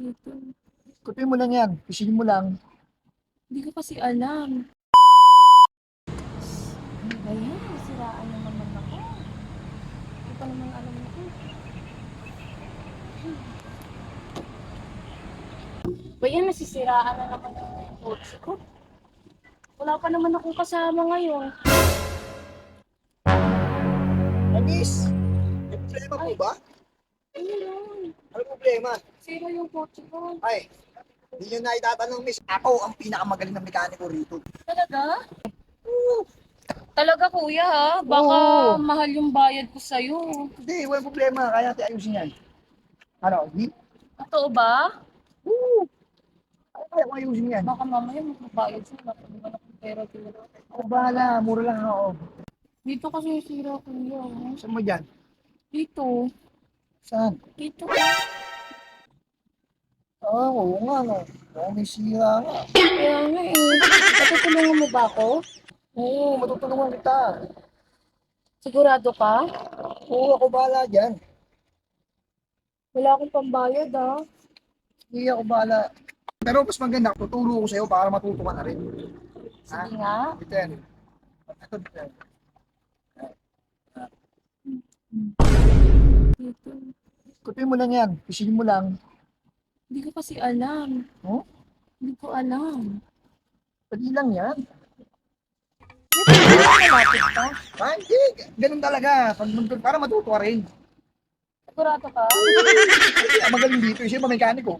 Dito. Kutuin mo lang yan. Pisingin mo lang. Hindi ko kasi alam. Ano ba yan? Siraan na naman ako. Hindi pa naman alam ako. Ba yan? Nasisiraan na naman ang kotse ko. Wala pa naman akong kasama ngayon. Anis! May problema po ba? Ayun. Ano problema? Sira yung kotse ko. Ay, hindi nyo na itatanong, miss. Ako ang pinakamagaling na mekaniko rito. Talaga? Talaga kuya ha? Baka Oo. mahal yung bayad ko sa'yo. Hindi, walang problema. Kaya natin ayusin yan. Ano, hindi? Totoo ba? Kaya ko ayusin yan. Baka mamaya magbabayad sa'yo. Baka naman akong pera dito. Ako bahala, mura lang ako. Dito kasi sira kuya. Saan mo dyan? Dito. Saan? Dito. Oo nga, no. Oo, may sira nga. Kaya nga eh. Natutulungan mo ba ako? Oo, matutulungan kita. Sigurado ka? Oo, ako bahala dyan. Wala akong pambayad ah. Hindi ako bahala. Pero mas maganda, tuturo ko sa'yo para matuto ka na rin. Sige nga. Ito yan. Ito, ito yan. Dito. Kutuin mo lang yan. Pisingin mo lang. Hindi ko kasi alam. Oh? Hindi ko alam. Pwede lang yan. Malapit ka? Ah, hindi. Ganun talaga. Para matuto ka rin. Sigurado ka? Hindi, ang magaling dito. Siya ba mekaniko?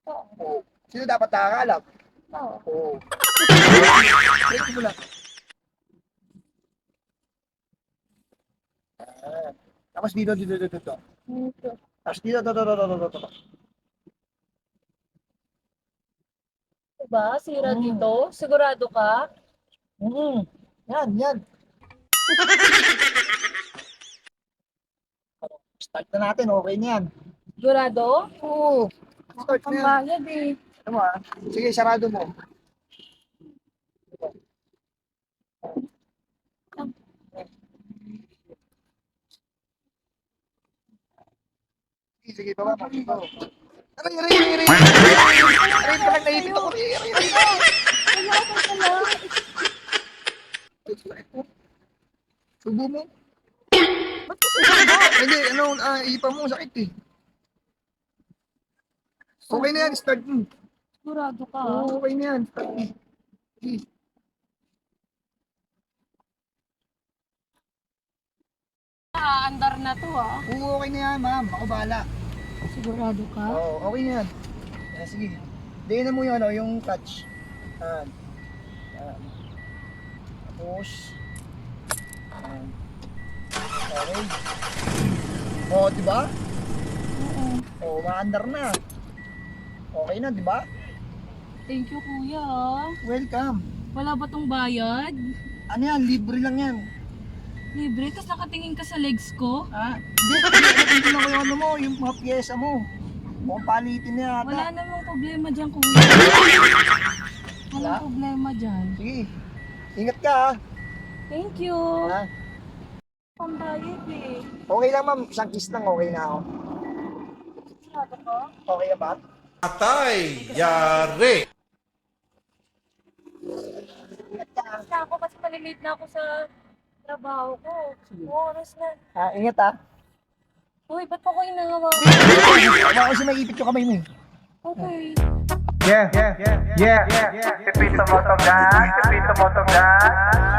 Oo. Oo. Sino dapat nakakaalam? Oo. Oo. Wait mo lang. Ah. Tapos dito. Dito. Tapos dito. Diba? Sira dito? Sigurado ka? Yan. Start na natin. Okay na yan. Sigurado? Oo. Start na yan. Pambayad eh. Ano mo ah? Sige, sarado mo. Sige, baba mo. Aray! Aray, palang naipit ako. Aray! Wala ka pala. Subo mo. Ba't ko sila? Hindi, ipa mo, sakit eh. Okay na yan, start mo. Sigurado ka? Oo, okay na yan, start mo. Sige. Andar na to ah. Oo, okay na yan, ma'am. Ako bahala. Sigurado ka? Oo, okay na yan. Sige. Diyan na mo yung clutch. Yan. Tapos. Yan. Okay. Oo, di ba? Oo. Oo, maandar na. Okay na, di ba? Thank you kuya ah. Welcome. Wala ba tong bayad? Ano yan, libre lang yan. Libre? Tapos nakatingin ka sa legs ko? Ha? Hindi lang yung ano mo, yung mga pyesa mo. Mukhang palitin na yata. Wala namang problema dyan kuya. Wala? Walang problema dyan. Sige, ingat ka ha. Thank you. Ha? Pambayad eh. Okay lang ma'am, isang kiss lang okay na ako. Sigurado ka? Okay na ba? Atay! Yari! Basta ako kasi malilate na ako sa trabaho ko. Oras na. Ingat ha. Uy, ba't pa ko inahawa? Baka kasi maipit yung kamay mo eh. Okay. Yeah. Tipito mo to, guys. Tipito mo to, guys.